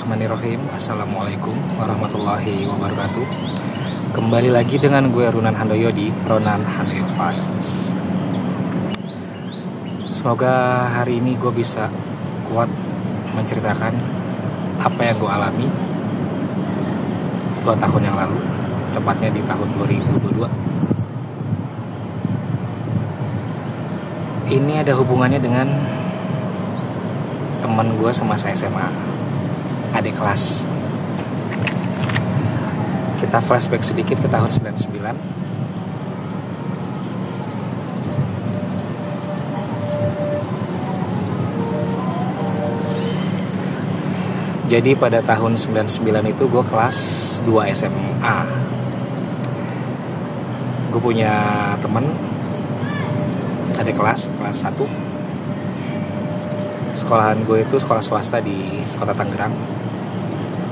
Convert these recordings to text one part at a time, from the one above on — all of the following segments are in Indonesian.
Bismillahirrahmanirrahim. Assalamualaikum warahmatullahi wabarakatuh. Kembali lagi dengan gue Ronan Handoyo di Ronan Handoyo Files. Semoga hari ini gue bisa kuat menceritakan apa yang gue alami 2 tahun yang lalu, tepatnya di tahun 2022. Ini ada hubungannya dengan teman gue semasa SMA, adik kelas. Kita flashback sedikit ke tahun 99. Jadi pada tahun 99 itu gue kelas 2 SMA. Gue punya temen adik kelas 1. Sekolahan gue itu sekolah swasta di kota Tangerang,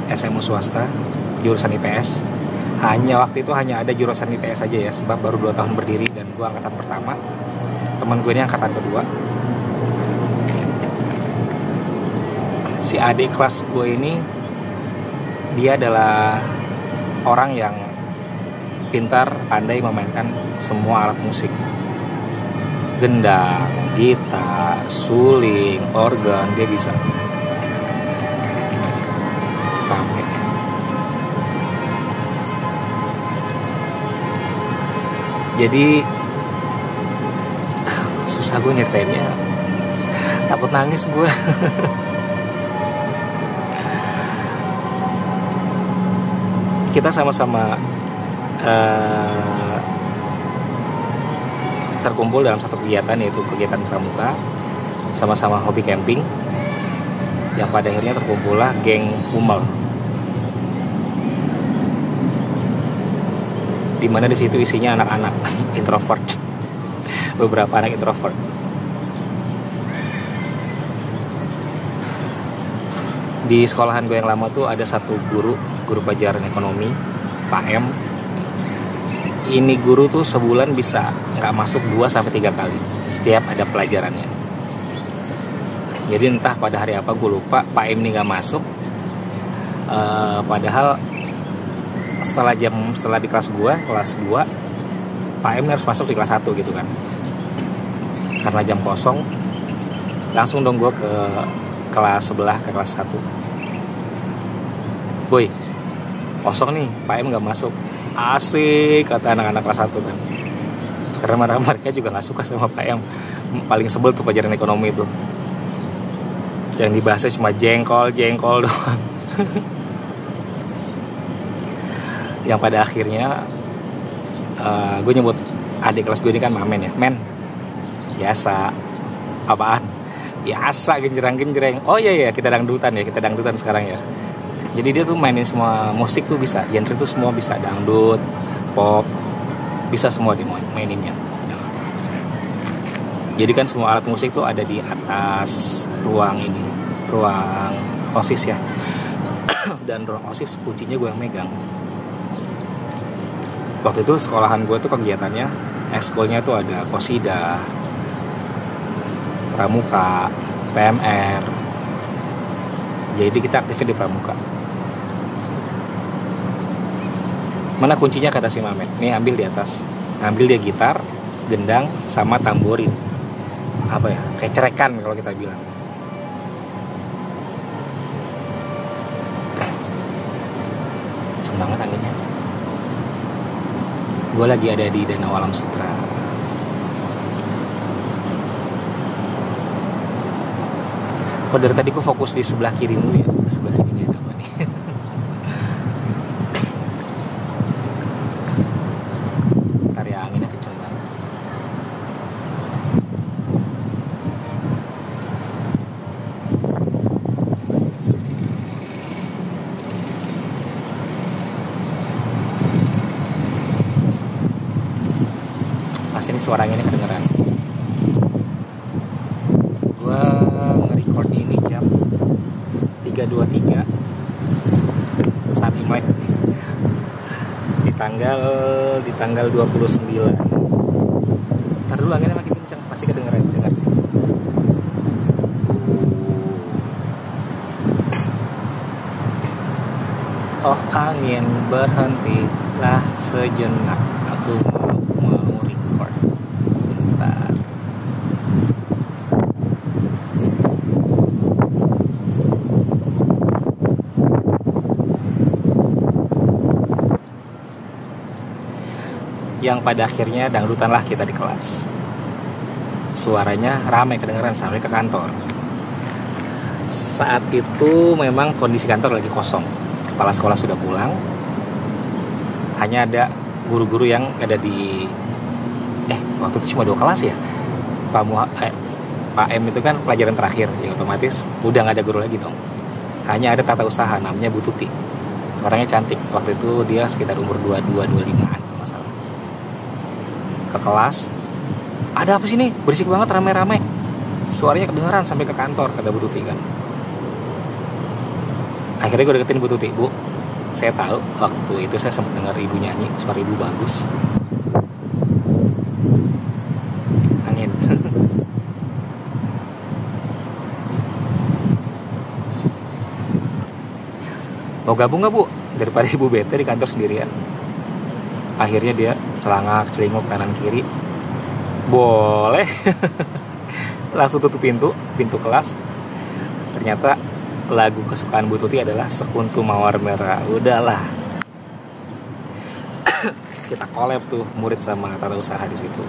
SMU swasta, jurusan IPS. Waktu itu hanya ada jurusan IPS aja ya, sebab baru 2 tahun berdiri dan gue angkatan pertama. Teman gue ini angkatan kedua. Si adik kelas gue ini, dia adalah orang yang pintar, pandai memainkan semua alat musik. Gendang, gitar, suling, organ, dia bisa. Rame. Jadi susah gue nyeritainnya, takut nangis gue. Kita sama-sama terkumpul dalam satu kegiatan, yaitu kegiatan pramuka, sama-sama hobi camping, yang pada akhirnya terkumpullah geng Hummel, dimana di situ isinya anak-anak introvert, beberapa anak introvert. Di sekolahan gue yang lama tuh ada satu guru pelajaran ekonomi, Pak M. Ini guru tuh sebulan bisa nggak masuk 2-3 kali setiap ada pelajarannya. Jadi entah pada hari apa gue lupa, Pak M ini nggak masuk. Padahal setelah di kelas gue, kelas 2, Pak M harus masuk di kelas 1 gitu kan. Karena jam kosong, langsung dong gue ke kelas sebelah, ke kelas 1. Woi, kosong nih, Pak M nggak masuk. Asik, kata anak-anak kelas 1 kan. Karena mereka juga gak suka sama Pak M. Paling sebel tuh pelajaran ekonomi itu. Yang dibahasnya cuma jengkol doang. Yang pada akhirnya gue nyebut adik kelas gue ini kan Mamen ya. Men, biasa. Apaan? Biasa, genjerang-genjreng. Oh iya, kita dangdutan sekarang ya. Jadi dia tuh mainin semua musik tuh bisa, genre tuh semua bisa, dangdut, pop, bisa semua dimaininnya. Jadi kan semua alat musik tuh ada di atas ruang OSIS ya. Dan ruang OSIS kuncinya gue yang megang. Waktu itu sekolahan gue tuh kegiatannya, ekskulnya tuh ada Qosidah, pramuka, PMR. Jadi kita aktifin di pramuka. Mana kuncinya, kata si Mamet? Nih, ambil di atas. Ambil dia gitar, gendang, sama tamborin. Apa ya? Kayak cerekan kalau kita bilang. Kenceng banget anginnya. Gue lagi ada di Danau Alam Sutra. Kok dari tadi gue fokus di sebelah kiri dulu ya? Ke sebelah sini ada apa nih? Anginnya kenceng banget. Pasti ini suara anginnya kedengeran. Gua nge-record ini jam 3.23 saat Imlek. Di tanggal 29. Ntar dulu anginnya makin kencang, pasti kedengeran. ingin berhentilah sejenak. Aku mau record. Bentar. Yang pada akhirnya dangdutanlah kita di kelas. Suaranya ramai kedengaran sampai ke kantor. Saat itu memang kondisi kantor lagi kosong. Kepala sekolah sudah pulang. Hanya ada guru-guru yang ada di waktu itu cuma 2 kelas ya. Pak M itu kan pelajaran terakhir, ya otomatis udah nggak ada guru lagi dong. Hanya ada tata usaha namanya Bu Tuti. Orangnya cantik. Waktu itu dia sekitar umur 22-25an kalau nggak salah. Ke kelas, ada apa sih nih? Berisik banget, rame-rame. Suaranya kedengaran sampai ke kantor, kata Bu Tuti kan. Akhirnya gue deketin Bu Tuti. Bu, saya tahu waktu itu saya sempat dengar ibu nyanyi, suara ibu bagus. Angin. Mau gabung gak Bu? Daripada ibu bete di kantor sendirian. Akhirnya dia celangak-celinguk kanan kiri. Boleh. Langsung tutup pintu kelas. Ternyata lagu kesukaan Bu Tuti adalah Sekuntum Mawar Merah. Udahlah. Kita collab tuh murid sama tata usaha di situ.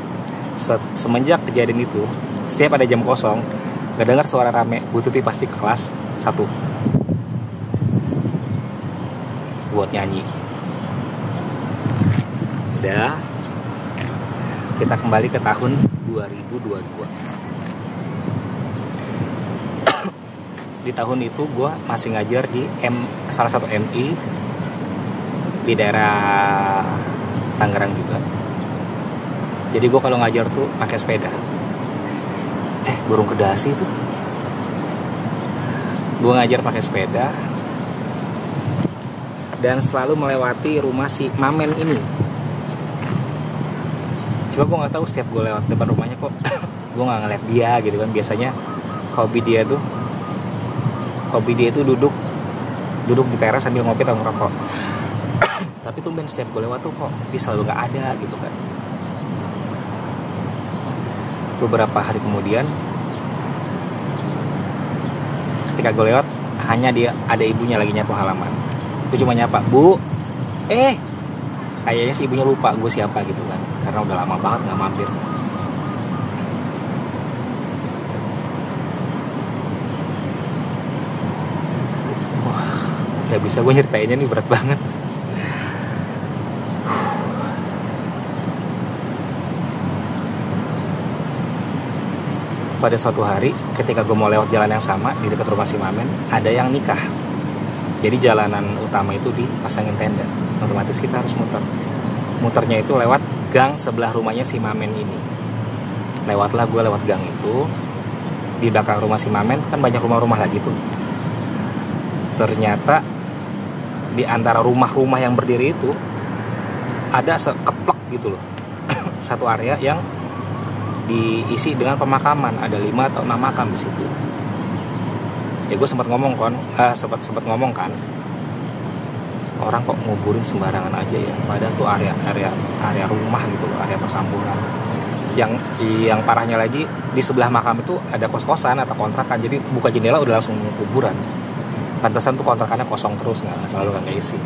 Semenjak kejadian itu, setiap ada jam kosong, gak dengar suara rame, Bu Tuti pasti ke kelas 1 buat nyanyi. Udah. Kita kembali ke tahun 2022. Di tahun itu gue masih ngajar di salah satu MI di daerah Tangerang juga. Jadi gue kalau ngajar tuh pakai sepeda. Burung kedasi itu. Gue ngajar pakai sepeda dan selalu melewati rumah si Mamen ini. Coba gue nggak tahu setiap gue lewat depan rumahnya kok gue nggak ngeliat dia gitu kan. Biasanya hobi dia itu duduk di teras sambil ngopi atau ngerokok. Tapi tumben setiap gue lewat tuh kok dia selalu nggak ada gitu kan. Beberapa hari kemudian ketika gue lewat, hanya dia ada ibunya lagi nyapu halaman. Gue cuma nyapa, Bu, kayaknya si ibunya lupa gue siapa gitu kan, karena udah lama banget nggak mampir. Gak bisa gue nyeritainnya nih, berat banget. Pada suatu hari ketika gue mau lewat jalan yang sama di dekat rumah si Mamen, ada yang nikah. Jadi jalanan utama itu dipasangin tenda. Otomatis kita harus muternya itu lewat gang sebelah rumahnya si Mamen ini. Lewatlah gue lewat gang itu. Di belakang rumah si Mamen kan banyak rumah-rumah lagi tuh. Ternyata di antara rumah-rumah yang berdiri itu ada sekeplek gitu loh. Satu area yang diisi dengan pemakaman, ada 5 atau 6 makam di situ. Ya gue sempat ngomong kan, orang kok nguburin sembarangan aja ya, padahal tuh area rumah gitu loh, area perkampungan. Yang parahnya lagi di sebelah makam itu ada kos-kosan atau kontrakan, jadi buka jendela udah langsung kuburan. Pantesan tuh kontrakannya kosong terus, nggak selalu nggak isi.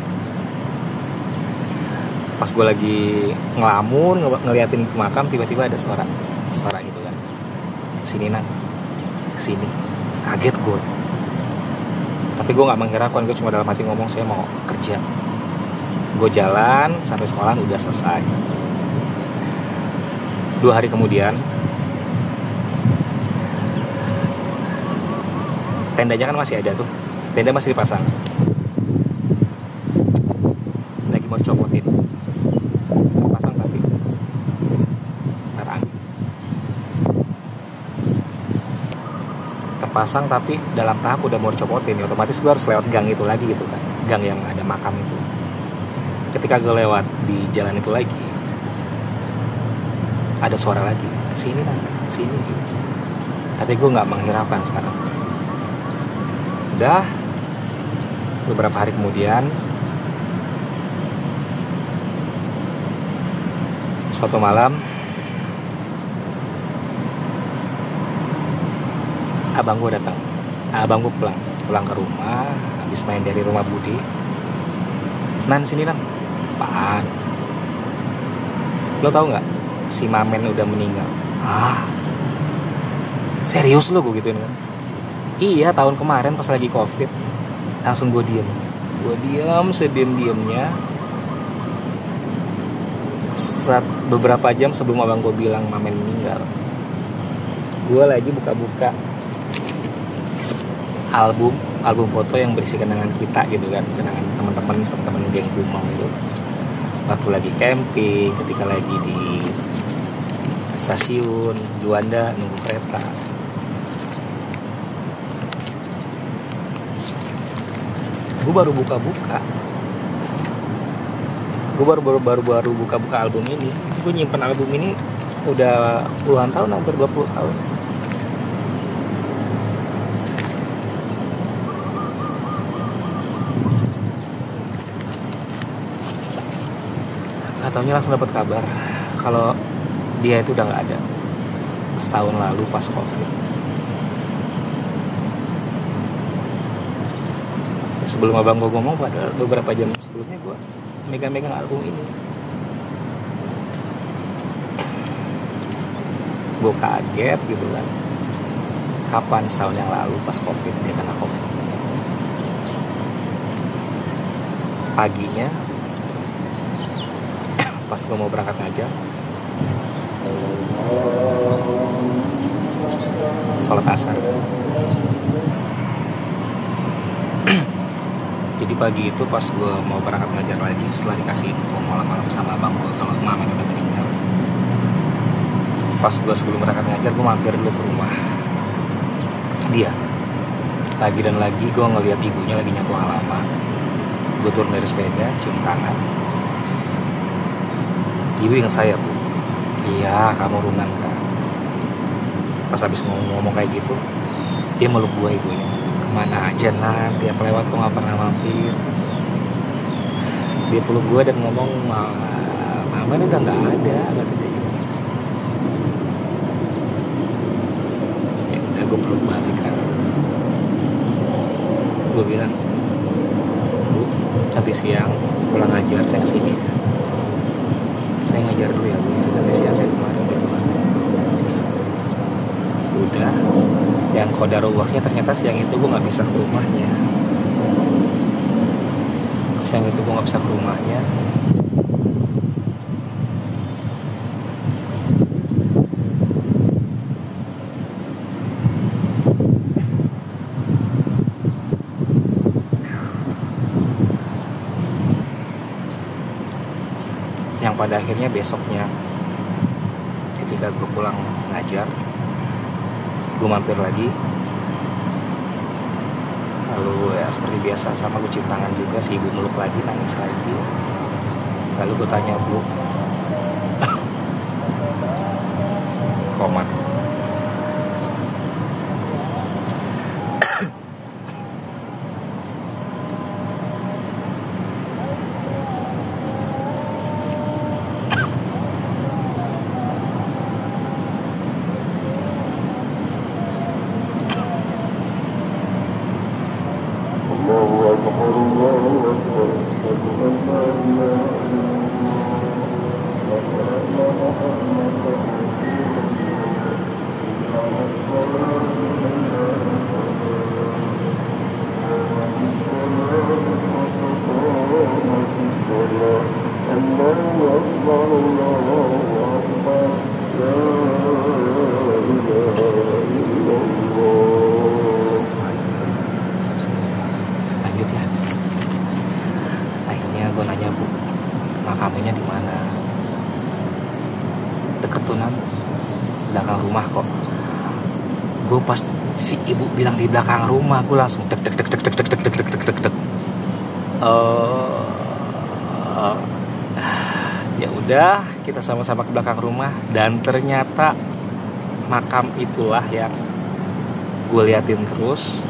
Pas gue lagi ngelamun ngeliatin ke makam, tiba-tiba ada suara gitu kan, kesini. Kaget gue, tapi gue nggak menghiraukan, gue cuma dalam hati ngomong saya mau kerja. Gue jalan sampai sekolah udah selesai. 2 hari kemudian tendanya kan masih ada tuh, tenda masih dipasang, lagi mau dicopotin, pasang tapi terpasang tapi dalam tahap udah mau dicopotin, ya otomatis gue harus lewat gang itu lagi gitu kan, gang yang ada makam itu. Ketika gue lewat di jalan itu lagi, ada suara lagi, sini gitu. Tapi gue nggak menghiraukan sekarang. Udah beberapa hari kemudian Suatu malam abang gue datang. Abang gue pulang ke rumah habis main dari rumah Budi. Nan sini Nan. Apaan? Lo tau nggak si Mamen udah meninggal? Serius lo, gue gituin kan? Iya, tahun kemarin pas lagi COVID. Langsung gue diem sediem-diemnya. Saat beberapa jam sebelum abang gue bilang Mamen meninggal, gue lagi buka-buka album foto yang berisi kenangan kita gitu kan, kenangan teman-teman geng Kumau itu waktu lagi camping, ketika lagi di stasiun Juanda nunggu kereta. Gue baru buka-buka album ini. Gue nyimpen album ini udah puluhan tahun, hampir 20 tahun. Ataunya langsung dapat kabar kalau dia itu udah nggak ada setahun lalu pas COVID. Sebelum abang gue ngomong, pada beberapa jam sebelumnya gue megang album ini. Gue kaget gitu kan, kapan setahun yang lalu pas COVID, dia kena COVID. Paginya pas gue mau berangkat ngajar, sholat asar. Jadi pagi itu pas gue mau berangkat ngajar lagi, setelah dikasih info malam-malam sama abang gue kalau Mamen udah meninggal, pas gue sebelum berangkat ngajar, gue mampir dulu ke rumah dia. Lagi dan lagi gue ngeliat ibunya lagi nyapu halaman. Gue turun dari sepeda, cium tangan. Ibu ingat saya, Bu. Iya, kamu Runan kan. Pas habis ngomong kayak gitu, dia meluk gue, ibunya. Kemana aja Nan, tiap lewat kok gak pernah mampir. Dia peluk gue dan ngomong, Mamen udah gak ada, kata dia gitu. Ya udah, gue peluk balik kan. Gue bilang, Bu, nanti siang pulang ngajar saya kesini. Saya ngajar dulu ya Bu, nanti siang saya kemarin gitu kan. Udah, dan qadarullah-nya ternyata siang itu gue gak bisa ke rumahnya. Yang pada akhirnya besoknya ketika gue pulang ngajar, gue mampir lagi. Lalu ya seperti biasa sama gue cium tangan juga, si ibu meluk lagi, nangis lagi. Lalu gue tanya, Bu, komat. Lanjut ya. Akhirnya gue nanya, Bu, makamnya di mana? Deket tuh Nan, belakang rumah kok. Gue pas si ibu bilang di belakang rumah, gue langsung tek. Ya udah, kita sama-sama ke belakang rumah, dan ternyata makam itulah yang gue liatin terus,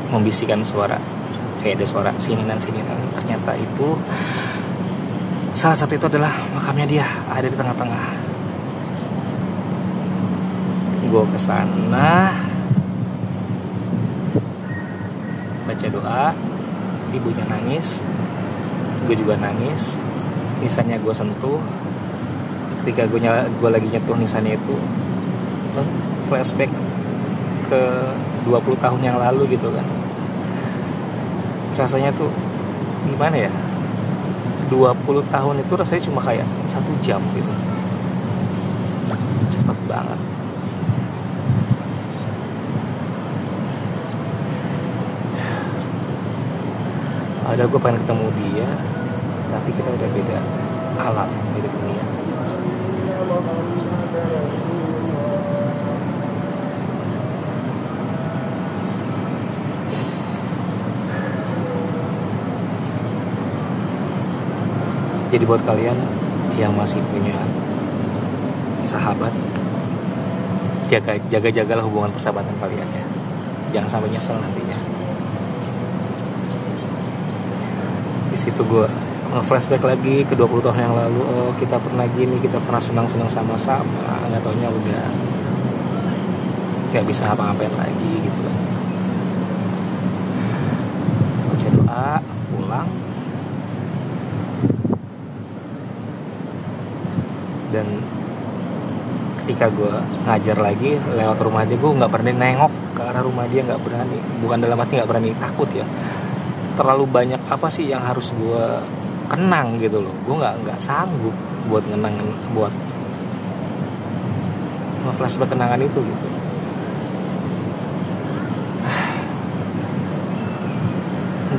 membisikkan suara, kayak ada suara sini nan. Ternyata itu Salah satu itu adalah makamnya dia, ada di tengah-tengah. Gue kesana, baca doa, ibunya nangis, gue juga nangis. Nisannya gue sentuh. Ketika gue lagi nyentuh nisannya itu, flashback ke 20 tahun yang lalu gitu kan. Rasanya tuh gimana ya, 20 tahun itu rasanya cuma kayak 1 jam gitu. Cepet banget. Ada gue pengen ketemu dia, tapi kita udah beda alam, beda dunia. Jadi buat kalian yang masih punya sahabat, jagalah hubungan persahabatan kalian ya. Jangan sampai nyesel nantinya. Di situ gue nge-flashback lagi ke 20 tahun yang lalu. Oh, kita pernah gini, kita pernah senang-senang sama-sama. Nggak taunya udah nggak bisa apa-apain lagi gitu kan. Baca doa, pulang. Dan ketika gue ngajar lagi lewat rumah dia, gue nggak berani nengok ke arah rumah dia, nggak berani. Bukan dalam arti nggak berani, takut ya. Terlalu banyak apa sih yang harus gue kenang gitu loh. Gue nggak sanggup buat buat nge-flashback kenangan itu gitu.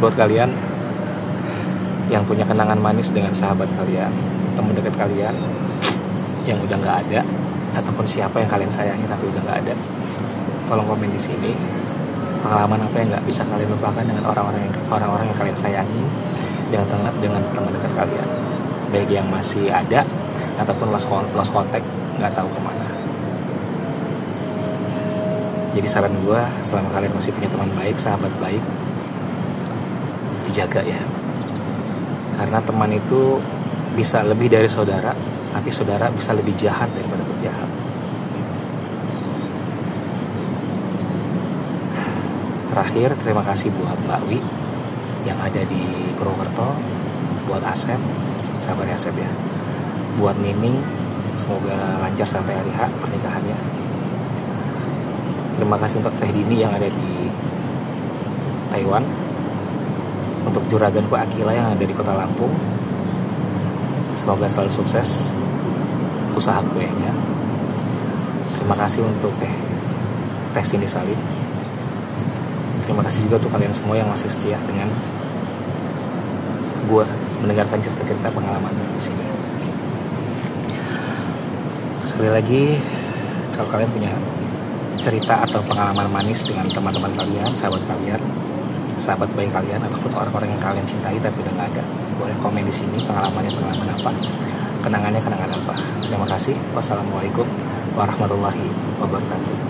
Buat kalian yang punya kenangan manis dengan sahabat kalian, teman dekat kalian yang udah nggak ada, ataupun siapa yang kalian sayangi tapi udah nggak ada, tolong komen di sini pengalaman apa yang nggak bisa kalian lupakan dengan orang-orang yang kalian sayangi, dengan teman dekat kalian, baik yang masih ada ataupun lost contact, nggak tahu kemana. Jadi saran gue, selama kalian masih punya teman baik, sahabat baik, dijaga ya, karena teman itu bisa lebih dari saudara, tapi saudara bisa lebih jahat daripada penjahat. Terakhir, terima kasih buat Mbak Wi yang ada di Purwokerto, buat Asep, sabar ya Asep ya, buat Nining, semoga lancar sampai hari H pernikahannya. Terima kasih untuk Teh Dini yang ada di Taiwan, untuk juragan Pak Akila yang ada di Kota Lampung. Semoga selalu sukses usaha kuenya. Terima kasih untuk Teh Cindy Salim. Terima kasih juga untuk kalian semua yang masih setia dengan gue mendengarkan cerita-cerita pengalaman di sini. Sekali lagi, kalau kalian punya cerita atau pengalaman manis dengan teman-teman kalian, sahabat baik kalian, ataupun orang-orang yang kalian cintai tapi udah nggak ada, boleh komen di sini pengalaman apa, kenangan apa. Terima kasih. Wassalamualaikum warahmatullahi wabarakatuh.